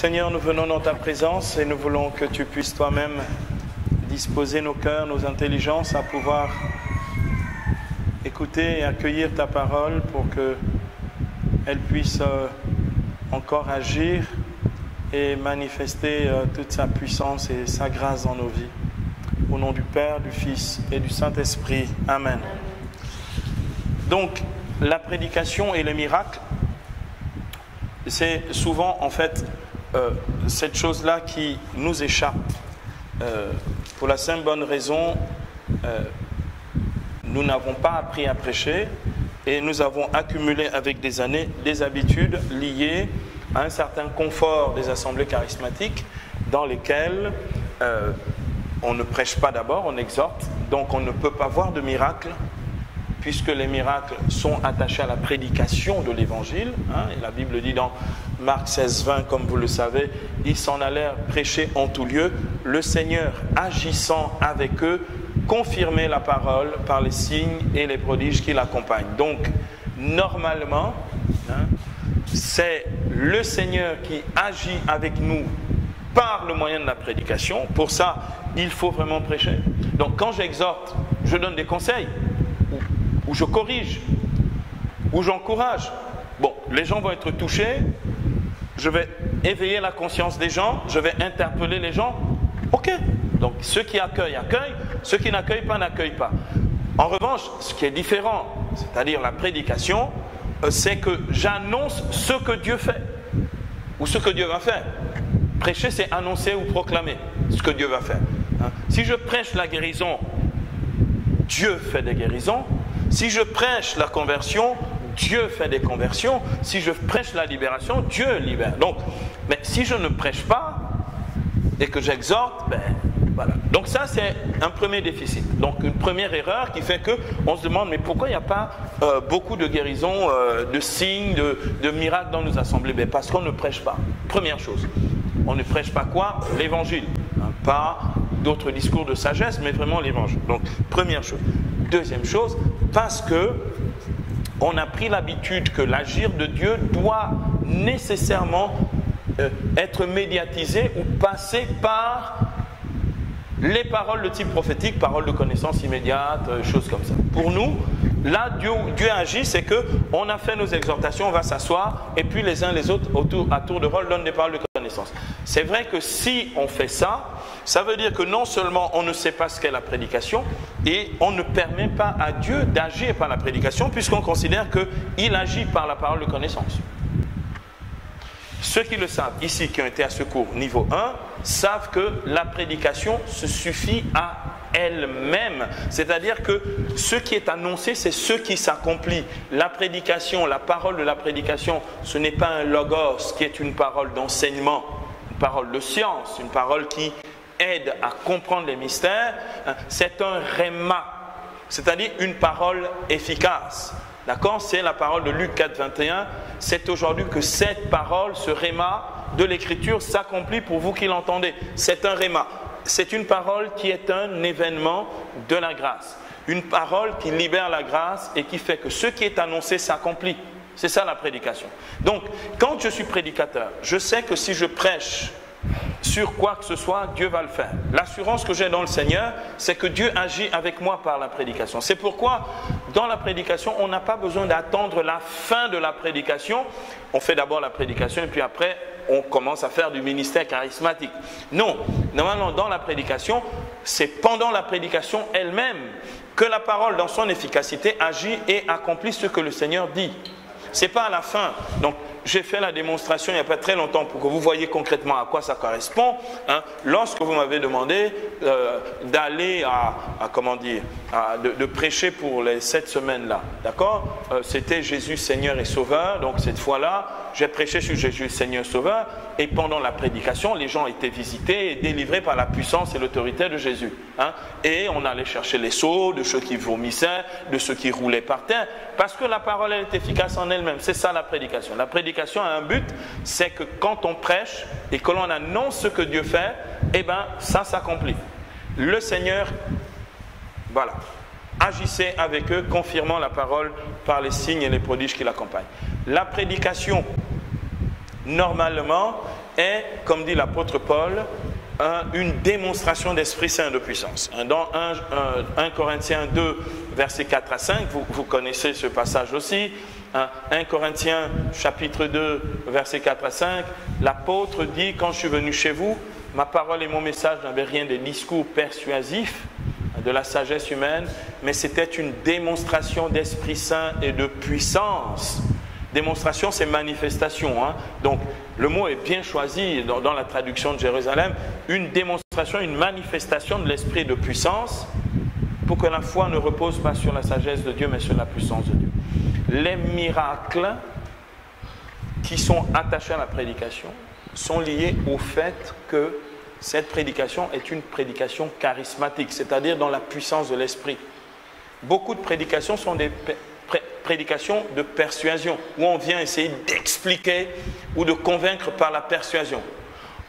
Seigneur, nous venons dans ta présence et nous voulons que tu puisses toi-même disposer nos cœurs, nos intelligences à pouvoir écouter et accueillir ta parole pour qu'elle puisse encore agir et manifester toute sa puissance et sa grâce dans nos vies. Au nom du Père, du Fils et du Saint-Esprit. Amen. Donc, la prédication et les miracles, c'est souvent en fait cette chose-là qui nous échappe. Pour la simple bonne raison, nous n'avons pas appris à prêcher et nous avons accumulé avec des années des habitudes liées à un certain confort des assemblées charismatiques dans lesquelles on ne prêche pas d'abord, on exhorte, donc on ne peut pas voir de miracles puisque les miracles sont attachés à la prédication de l'évangile. Et la Bible dit dans Marc 16, 20, comme vous le savez, ils s'en allèrent prêcher en tout lieu, le Seigneur agissant avec eux, confirmait la parole par les signes et les prodiges qui l'accompagnent. Donc, normalement, c'est le Seigneur qui agit avec nous par le moyen de la prédication. Pour ça, il faut vraiment prêcher. Donc, quand j'exhorte, je donne des conseils, ou je corrige, ou j'encourage. Bon, les gens vont être touchés, je vais éveiller la conscience des gens, je vais interpeller les gens. Ok, donc ceux qui accueillent, accueillent, ceux qui n'accueillent pas, n'accueillent pas. En revanche, ce qui est différent, c'est-à-dire la prédication, c'est que j'annonce ce que Dieu fait, ou ce que Dieu va faire. Prêcher, c'est annoncer ou proclamer ce que Dieu va faire. Si je prêche la guérison, Dieu fait des guérisons. Si je prêche la conversion, Dieu fait des conversions. Si je prêche la libération, Dieu libère. Donc, mais si je ne prêche pas et que j'exhorte, voilà. Donc ça, c'est un premier déficit. Donc une première erreur qui fait qu'on se demande, mais pourquoi il n'y a pas beaucoup de guérisons, de signes, de miracles dans nos assemblées? Parce qu'on ne prêche pas. Première chose, on ne prêche pas quoi? L'évangile. Pas d'autres discours de sagesse, mais vraiment l'évangile. Donc, première chose. Deuxième chose, parce que on a pris l'habitude que l'agir de Dieu doit nécessairement être médiatisé ou passer par les paroles de type prophétique, paroles de connaissance immédiate, choses comme ça. Pour nous, là, Dieu agit, c'est qu'on a fait nos exhortations, on va s'asseoir, et puis les uns les autres, à tour de rôle, donnent des paroles de connaissance. C'est vrai que si on fait ça, ça veut dire que non seulement on ne sait pas ce qu'est la prédication, et on ne permet pas à Dieu d'agir par la prédication, puisqu'on considère qu'il agit par la parole de connaissance. Ceux qui le savent, ici, qui ont été à ce cours niveau 1, savent que la prédication se suffit à elle-même. C'est-à-dire que ce qui est annoncé, c'est ce qui s'accomplit. La prédication, la parole de la prédication, ce n'est pas un logos qui est une parole d'enseignement, une parole de science, une parole qui aide à comprendre les mystères. C'est un rhéma, c'est-à-dire une parole efficace. D'accord? C'est la parole de Luc 4, 21. C'est aujourd'hui que cette parole, ce rhéma de l'écriture s'accomplit pour vous qui l'entendez. C'est un rhéma. C'est une parole qui est un événement de la grâce. Une parole qui libère la grâce et qui fait que ce qui est annoncé s'accomplit. C'est ça la prédication. Donc, quand je suis prédicateur, je sais que si je prêche sur quoi que ce soit, Dieu va le faire. L'assurance que j'ai dans le Seigneur, c'est que Dieu agit avec moi par la prédication. C'est pourquoi, dans la prédication, on n'a pas besoin d'attendre la fin de la prédication. On fait d'abord la prédication et puis après, on commence à faire du ministère charismatique. Non, normalement, dans la prédication, c'est pendant la prédication elle-même que la parole, dans son efficacité, agit et accomplit ce que le Seigneur dit. Ce n'est pas à la fin. Donc, j'ai fait la démonstration il n'y a pas très longtemps pour que vous voyez concrètement à quoi ça correspond. Lorsque vous m'avez demandé d'aller de prêcher pour les 7 semaines-là, d'accord? C'était Jésus Seigneur et Sauveur. Donc cette fois-là, j'ai prêché sur Jésus Seigneur Sauveur. Et pendant la prédication, les gens étaient visités et délivrés par la puissance et l'autorité de Jésus. Et on allait chercher les sceaux de ceux qui vomissaient, de ceux qui roulaient par terre, parce que la parole elle est efficace en elle-même. C'est ça la prédication. La prédication a un but, c'est que quand on prêche et que l'on annonce ce que Dieu fait, ça s'accomplit. Le Seigneur, voilà, agissait avec eux, confirmant la parole par les signes et les prodiges qui l'accompagnent. La prédication normalement, est, comme dit l'apôtre Paul, une démonstration d'Esprit Saint de puissance. Dans 1 Corinthiens 2, versets 4 à 5, vous connaissez ce passage aussi. 1 Corinthiens chapitre 2, versets 4 à 5, l'apôtre dit, quand je suis venu chez vous, ma parole et mon message n'avaient rien des discours persuasifs, de la sagesse humaine, mais c'était une démonstration d'Esprit Saint et de puissance. Démonstration, c'est manifestation. Donc, le mot est bien choisi dans la traduction de Jérusalem. Une démonstration, une manifestation de l'esprit de puissance pour que la foi ne repose pas sur la sagesse de Dieu, mais sur la puissance de Dieu. Les miracles qui sont attachés à la prédication sont liés au fait que cette prédication est une prédication charismatique, c'est-à-dire dans la puissance de l'esprit. Beaucoup de prédications sont des prédication de persuasion, où on vient essayer d'expliquer ou de convaincre par la persuasion.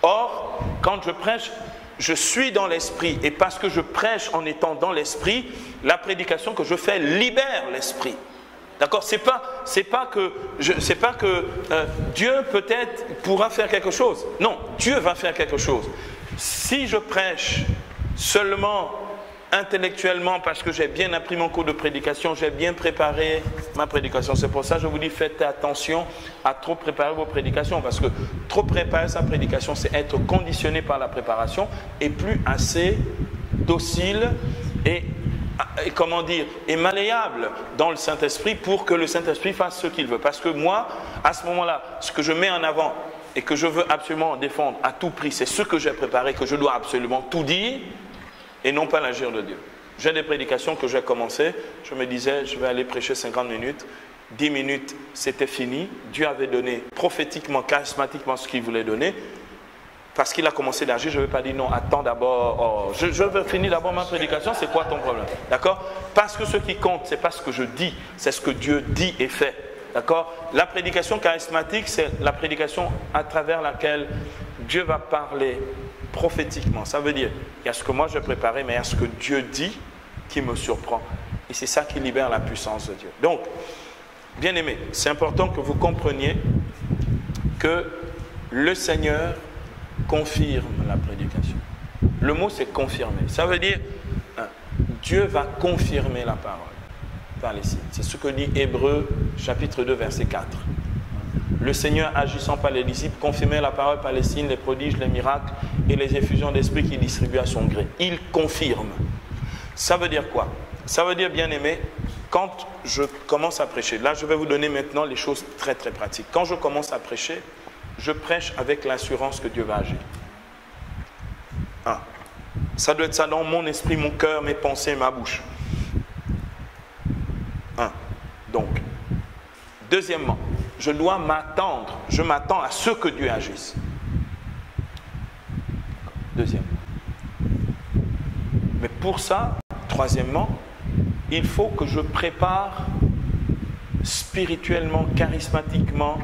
Or, quand je prêche, je suis dans l'esprit, et parce que je prêche en étant dans l'esprit, la prédication que je fais libère l'esprit. D'accord ? C'est pas que Dieu peut-être pourra faire quelque chose. Non, Dieu va faire quelque chose. Si je prêche seulement intellectuellement, parce que j'ai bien appris mon cours de prédication, j'ai bien préparé ma prédication. C'est pour ça que je vous dis, faites attention à trop préparer vos prédications, parce que trop préparer sa prédication, c'est être conditionné par la préparation et plus assez docile et malléable dans le Saint-Esprit pour que le Saint-Esprit fasse ce qu'il veut. Parce que moi, à ce moment-là, ce que je mets en avant et que je veux absolument défendre à tout prix, c'est ce que j'ai préparé, que je dois absolument tout dire, et non pas l'agir de Dieu. J'ai des prédications que j'ai commencées, je me disais, je vais aller prêcher 50 minutes, 10 minutes, c'était fini. Dieu avait donné prophétiquement, charismatiquement ce qu'il voulait donner, parce qu'il a commencé d'agir, je ne vais pas dire non, attends d'abord, je veux finir d'abord ma prédication, c'est quoi ton problème? D'accord? Parce que ce qui compte, ce n'est pas ce que je dis, c'est ce que Dieu dit et fait. D'accord? La prédication charismatique, c'est la prédication à travers laquelle Dieu va parler prophétiquement. Ça veut dire, il y a ce que moi j'ai préparé, mais il y a ce que Dieu dit qui me surprend. Et c'est ça qui libère la puissance de Dieu. Donc, bien aimés, c'est important que vous compreniez que le Seigneur confirme la prédication. Le mot c'est confirmer. Ça veut dire, Dieu va confirmer la parole par les signes. C'est ce que dit Hébreux chapitre 2 verset 4. Le Seigneur, agissant par les disciples, confirmait la parole par les signes, les prodiges, les miracles et les effusions d'esprit qu'il distribue à son gré. Il confirme. Ça veut dire quoi? Ça veut dire, bien aimé, quand je commence à prêcher, là je vais vous donner maintenant les choses très très pratiques. Quand je commence à prêcher, je prêche avec l'assurance que Dieu va agir. Ça doit être ça dans mon esprit, mon cœur, mes pensées, ma bouche. Donc, deuxièmement, je m'attends à ce que Dieu agisse. Deuxièmement. Mais pour ça, troisièmement, il faut que je prépare spirituellement, charismatiquement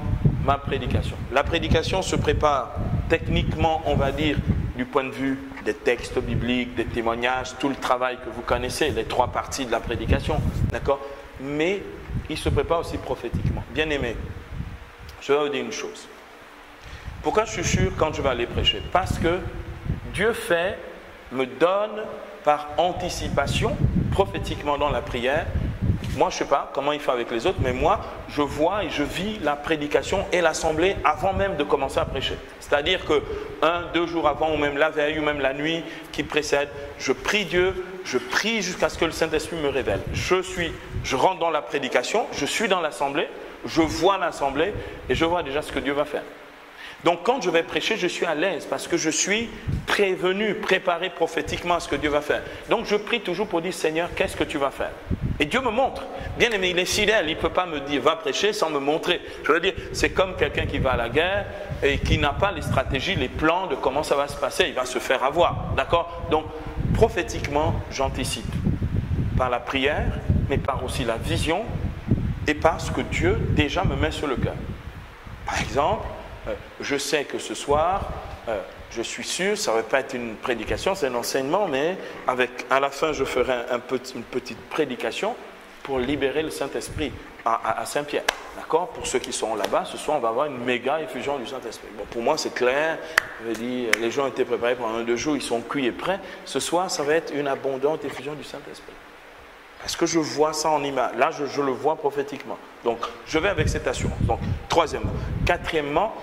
ma prédication. La prédication se prépare techniquement, on va dire, du point de vue des textes bibliques, des témoignages, tout le travail que vous connaissez, les 3 parties de la prédication, d'accord? Mais il se prépare aussi prophétiquement. Bien aimé, je vais vous dire une chose. Pourquoi je suis sûr quand je vais aller prêcher? Parce que Dieu me donne par anticipation, prophétiquement dans la prière. Moi, je ne sais pas comment il fait avec les autres, mais moi, je vois et je vis la prédication et l'assemblée avant même de commencer à prêcher. C'est-à-dire que 1-2 jours avant, ou même la veille, ou même la nuit qui précède, je prie Dieu, je prie jusqu'à ce que le Saint-Esprit me révèle. Je rentre dans la prédication, je suis dans l'assemblée, je vois l'assemblée et je vois déjà ce que Dieu va faire. Donc quand je vais prêcher, je suis à l'aise parce que je suis prévenu, préparé prophétiquement à ce que Dieu va faire. Donc je prie toujours pour dire, Seigneur, qu'est-ce que tu vas faire? Et Dieu me montre. Bien aimé, il est fidèle, il ne peut pas me dire, va prêcher sans me montrer. Je veux dire, c'est comme quelqu'un qui va à la guerre et qui n'a pas les stratégies, les plans de comment ça va se passer. Il va se faire avoir, d'accord? Donc prophétiquement, j'anticipe par la prière, mais par aussi la vision et par ce que Dieu déjà me met sur le cœur. Par exemple, je sais que ce soir, je suis sûr, ça ne va pas être une prédication, c'est un enseignement, mais à la fin, je ferai une petite prédication pour libérer le Saint-Esprit à Saint-Pierre. D'accord? Pour ceux qui sont là-bas, ce soir, on va avoir une méga effusion du Saint-Esprit. Bon, pour moi, c'est clair. Je veux dire, les gens étaient préparés pendant 2 jours, ils sont cuits et prêts. Ce soir, ça va être une abondante effusion du Saint-Esprit. Est-ce que je vois ça en image? Là, je le vois prophétiquement. Donc, je vais avec cette assurance. Donc, troisièmement. Quatrièmement,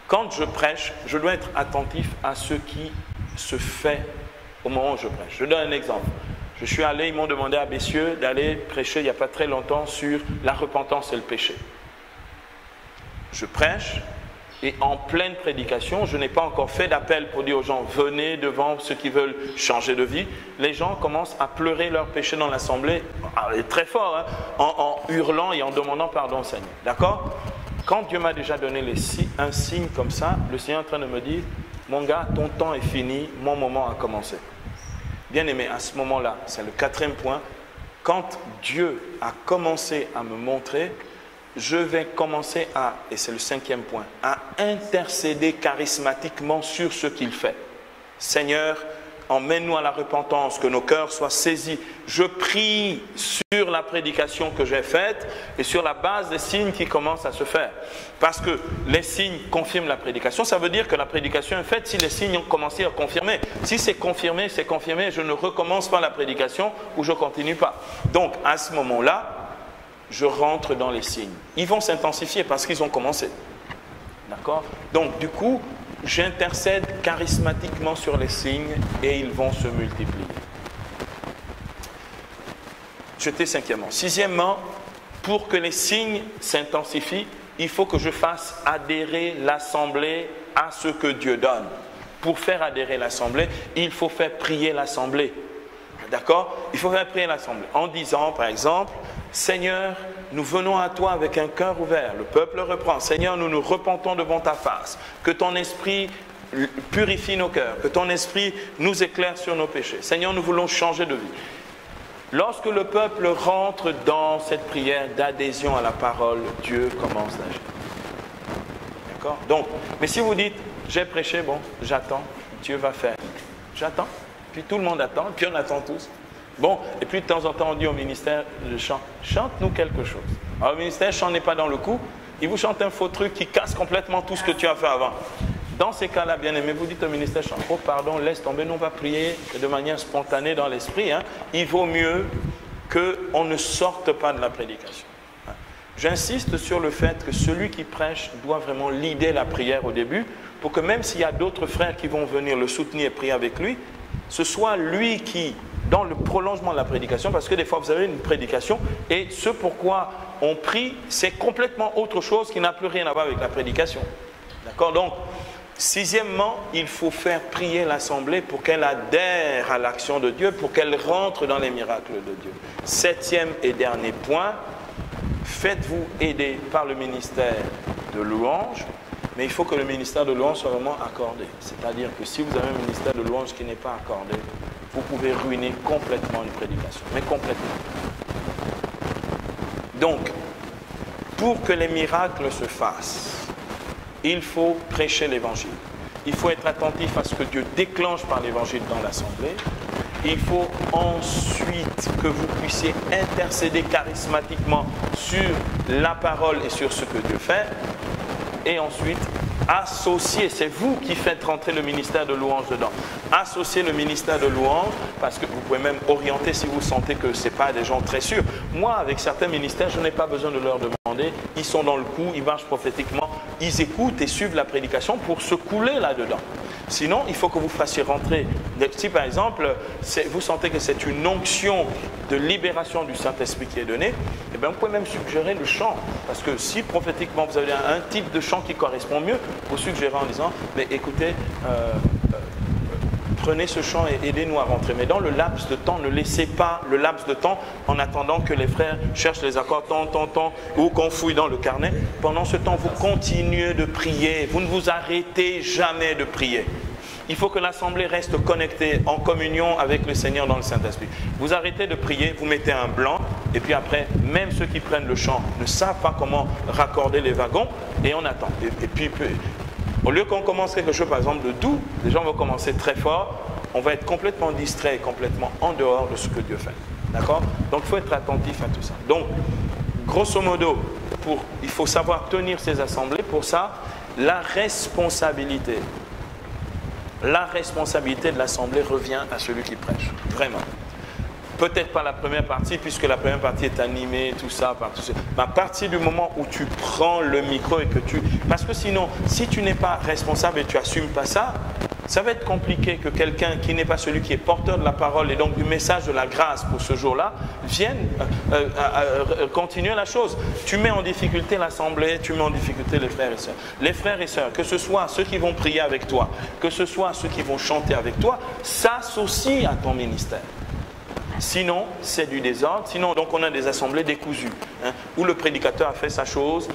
quand je prêche, je dois être attentif à ce qui se fait au moment où je prêche. Je donne un exemple. Je suis allé, ils m'ont demandé à Bessieux d'aller prêcher il n'y a pas très longtemps sur la repentance et le péché. Je prêche et en pleine prédication, je n'ai pas encore fait d'appel pour dire aux gens venez devant ceux qui veulent changer de vie. Les gens commencent à pleurer leur péché dans l'assemblée, très fort, hein, en hurlant et en demandant pardon au Seigneur. D'accord? Quand Dieu m'a déjà donné un signe comme ça, le Seigneur est en train de me dire mon gars, ton temps est fini, mon moment a commencé. Bien-aimé, à ce moment-là, c'est le 4e point, quand Dieu a commencé à me montrer, je vais commencer à, et c'est le 5e point, à intercéder charismatiquement sur ce qu'il fait. Seigneur, emmène-nous à la repentance, que nos cœurs soient saisis. Je prie sur la prédication que j'ai faite et sur la base des signes qui commencent à se faire. Parce que les signes confirment la prédication. Ça veut dire que la prédication est faite si les signes ont commencé à confirmer. Si c'est confirmé, je ne recommence pas la prédication ou je ne continue pas. Donc, à ce moment-là, je rentre dans les signes. Ils vont s'intensifier parce qu'ils ont commencé. D'accord? Donc, du coup, j'intercède charismatiquement sur les signes et ils vont se multiplier. J'étais 5e. 6e, pour que les signes s'intensifient, il faut que je fasse adhérer l'assemblée à ce que Dieu donne. Pour faire adhérer l'assemblée, il faut faire prier l'assemblée. D'accord? Il faut faire prier l'assemblée en disant, par exemple, Seigneur, nous venons à toi avec un cœur ouvert. Le peuple reprend. Seigneur, nous nous repentons devant ta face. Que ton esprit purifie nos cœurs. Que ton esprit nous éclaire sur nos péchés. Seigneur, nous voulons changer de vie. Lorsque le peuple rentre dans cette prière d'adhésion à la parole, Dieu commence d'agir. D'accord? Donc, mais si vous dites, j'ai prêché, bon, j'attends, Dieu va faire. J'attends. Puis tout le monde attend, puis on attend tous. Bon, et puis de temps en temps, on dit au ministère de chant, chante-nous quelque chose. Alors au ministère, chant n'est pas dans le coup, il vous chante un faux truc qui casse complètement tout ce que tu as fait avant. Dans ces cas-là, bien aimé, vous dites au ministère chant, oh pardon, laisse tomber, nous on va prier de manière spontanée dans l'esprit. Hein. Il vaut mieux qu'on ne sorte pas de la prédication. Hein. J'insiste sur le fait que celui qui prêche doit vraiment leader la prière au début, pour que même s'il y a d'autres frères qui vont venir le soutenir et prier avec lui, ce soit lui qui, dans le prolongement de la prédication, parce que des fois vous avez une prédication et ce pourquoi on prie, c'est complètement autre chose qui n'a plus rien à voir avec la prédication. D'accord? Donc, 6e, il faut faire prier l'assemblée pour qu'elle adhère à l'action de Dieu, pour qu'elle rentre dans les miracles de Dieu. 7e et dernier point, faites-vous aider par le ministère de louange. Mais il faut que le ministère de louange soit vraiment accordé. C'est-à-dire que si vous avez un ministère de louange qui n'est pas accordé, vous pouvez ruiner complètement une prédication. Mais complètement. Donc, pour que les miracles se fassent, il faut prêcher l'évangile. Il faut être attentif à ce que Dieu déclenche par l'évangile dans l'assemblée. Il faut ensuite que vous puissiez intercéder charismatiquement sur la parole et sur ce que Dieu fait. Et ensuite, associer, c'est vous qui faites rentrer le ministère de louange dedans. Associer le ministère de louange, parce que vous pouvez même orienter si vous sentez que ce n'est pas des gens très sûrs. Moi, avec certains ministères, je n'ai pas besoin de leur demander. Ils sont dans le coup, ils marchent prophétiquement, ils écoutent et suivent la prédication pour se couler là-dedans. Sinon, il faut que vous fassiez rentrer. Si par exemple, vous sentez que c'est une onction de libération du Saint-Esprit qui est donnée, eh bien, vous pouvez même suggérer le chant. Parce que si prophétiquement vous avez un type de chant qui correspond mieux, vous suggérez en disant, mais écoutez, prenez ce chant et aidez-nous à rentrer. Mais dans le laps de temps, ne laissez pas le laps de temps en attendant que les frères cherchent les accords, ou qu'on fouille dans le carnet. Pendant ce temps, vous continuez de prier. Vous ne vous arrêtez jamais de prier. Il faut que l'assemblée reste connectée, en communion avec le Seigneur dans le Saint-Esprit. Vous arrêtez de prier, vous mettez un blanc, et puis après, même ceux qui prennent le chant ne savent pas comment raccorder les wagons, et on attend. Et puis, au lieu qu'on commence quelque chose, par exemple, de doux, les gens vont commencer très fort, on va être complètement distrait et complètement en dehors de ce que Dieu fait. D'accord? Donc, il faut être attentif à tout ça. Donc, grosso modo, il faut savoir tenir ces assemblées. Pour ça, la responsabilité de l'assemblée revient à celui qui prêche, vraiment. Peut-être pas la première partie, puisque la première partie est animée, tout ça, par tout ça. Mais à partir du moment où tu prends le micro et que tu... Parce que sinon, si tu n'es pas responsable et tu n'assumes pas ça, ça va être compliqué que quelqu'un qui n'est pas celui qui est porteur de la parole et donc du message de la grâce pour ce jour-là, vienne continuer la chose. Tu mets en difficulté l'assemblée, tu mets en difficulté les frères et sœurs. Les frères et sœurs, que ce soit ceux qui vont prier avec toi, que ce soit ceux qui vont chanter avec toi, s'associent à ton ministère. Sinon, c'est du désordre. Sinon, donc on a des assemblées décousues, où le prédicateur a fait sa chose,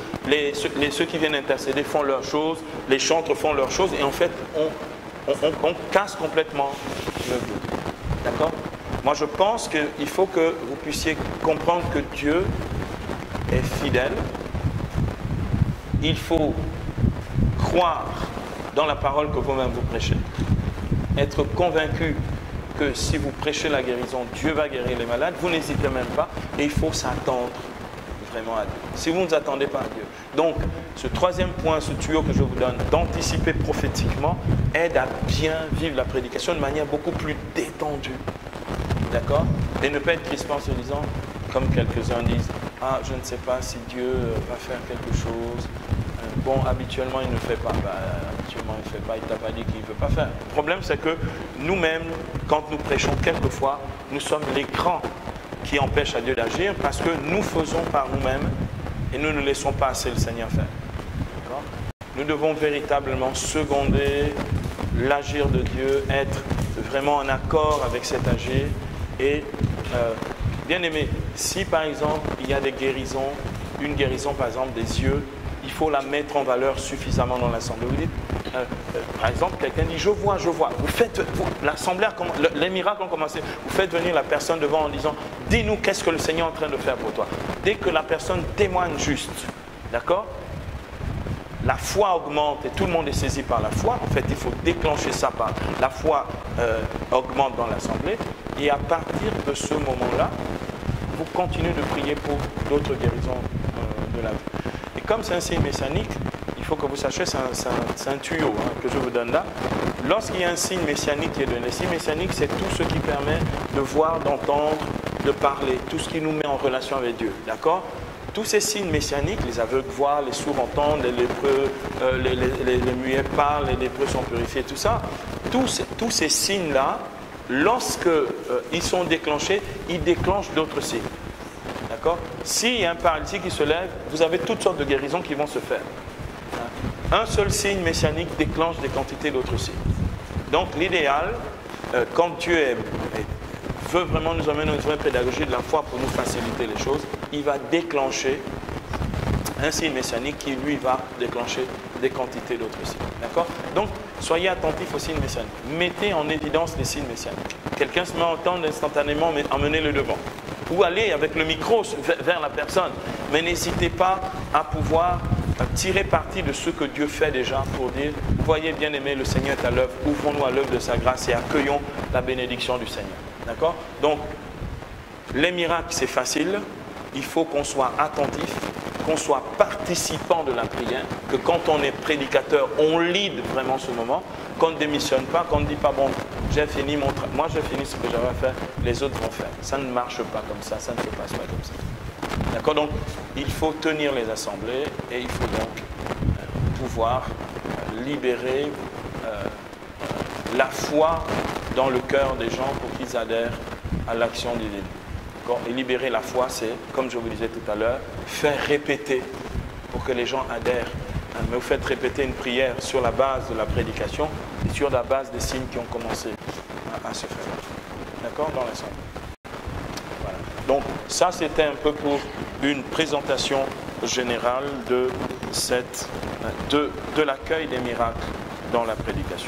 ceux qui viennent intercéder font leur chose, les chantres font leur chose, et en fait, on casse complètement le but. D'accord? Moi, je pense qu'il faut que vous puissiez comprendre que Dieu est fidèle. Il faut croire dans la parole que vous-même vous prêchez. Être convaincu que si vous prêchez la guérison, Dieu va guérir les malades. Vous n'hésitez même pas. Et il faut s'attendre vraiment à Dieu. Si vous ne vous attendez pas à Dieu. Donc, ce troisième point, ce tuyau que je vous donne, d'anticiper prophétiquement, aide à bien vivre la prédication de manière beaucoup plus détendue. D'accord? Et ne pas être crispant en se disant, comme quelques-uns disent, ah, je ne sais pas si Dieu va faire quelque chose. Bon, habituellement, il ne fait pas. Habituellement, il ne fait pas. Il ne t'a pas dit qu'il ne veut pas faire. Le problème, c'est que nous-mêmes, quand nous prêchons, quelquefois, nous sommes l'écran qui empêche à Dieu d'agir parce que nous faisons par nous-mêmes et nous ne laissons pas assez le Seigneur faire. D'accord? Nous devons véritablement seconder l'agir de Dieu, être vraiment en accord avec cet agir. Et bien aimé, si par exemple, il y a des guérisons, une guérison par exemple des yeux, il faut la mettre en valeur suffisamment dans l'assemblée. Vous dites, par exemple, quelqu'un dit, je vois. L'assemblée, les miracles ont commencé. Vous faites venir la personne devant en disant, dis-nous qu'est-ce que le Seigneur est en train de faire pour toi. Dès que la personne témoigne juste, d'accord, la foi augmente et tout le monde est saisi par la foi. En fait, il faut déclencher ça par la foi augmente dans l'assemblée. Et à partir de ce moment-là, vous continuez de prier pour d'autres guérisons de la vie. Et comme c'est un signe messianique, il faut que vous sachiez, c'est un tuyau que je vous donne là. Lorsqu'il y a un signe messianique qui est donné, le signe messianique, c'est tout ce qui permet de voir, d'entendre, de parler, tout ce qui nous met en relation avec Dieu. D'accord? Tous ces signes messianiques, les aveugles voient, les sourds entendent, les lépreux, les muets parlent, les lépreux sont purifiés, tout ça. Tous ces signes-là, lorsqu'ils sont déclenchés, ils déclenchent d'autres signes. D'accord? S'il y a un paralytique qui se lève, vous avez toutes sortes de guérisons qui vont se faire. Un seul signe messianique déclenche des quantités d'autres signes. Donc l'idéal, quand Dieu veut vraiment nous emmener dans une vraie pédagogie de la foi pour nous faciliter les choses, il va déclencher un signe messianique qui lui va déclencher des quantités d'autres signes. D'accord? Donc soyez attentifs aux signes messianiques. Mettez en évidence les signes messianiques. Quelqu'un se met à entendre instantanément, mais emmenez-le devant. Ou aller avec le micro vers la personne. Mais n'hésitez pas à pouvoir tirer parti de ce que Dieu fait déjà pour dire, voyez bien aimé, le Seigneur est à l'œuvre, ouvrons-nous à l'œuvre de sa grâce et accueillons la bénédiction du Seigneur. D'accord? Donc, les miracles, c'est facile. Il faut qu'on soit attentif, qu'on soit participant de la prière, que quand on est prédicateur, on lead vraiment ce moment, qu'on ne démissionne pas, qu'on ne dit pas, bon, j'ai fini moi j'ai fini ce que j'avais à faire, les autres vont faire. Ça ne marche pas comme ça, ça ne se passe pas comme ça. D'accord? Donc, il faut tenir les assemblées et il faut donc pouvoir libérer la foi dans le cœur des gens pour qu'ils adhèrent à l'action divine. Et libérer la foi, c'est, comme je vous disais tout à l'heure, faire répéter pour que les gens adhèrent. Mais vous faites répéter une prière sur la base de la prédication et sur la base des signes qui ont commencé à se faire. D'accord? Dans l'assemblée. Voilà. Donc, ça, c'était un peu pour une présentation générale de l'accueil des miracles dans la prédication.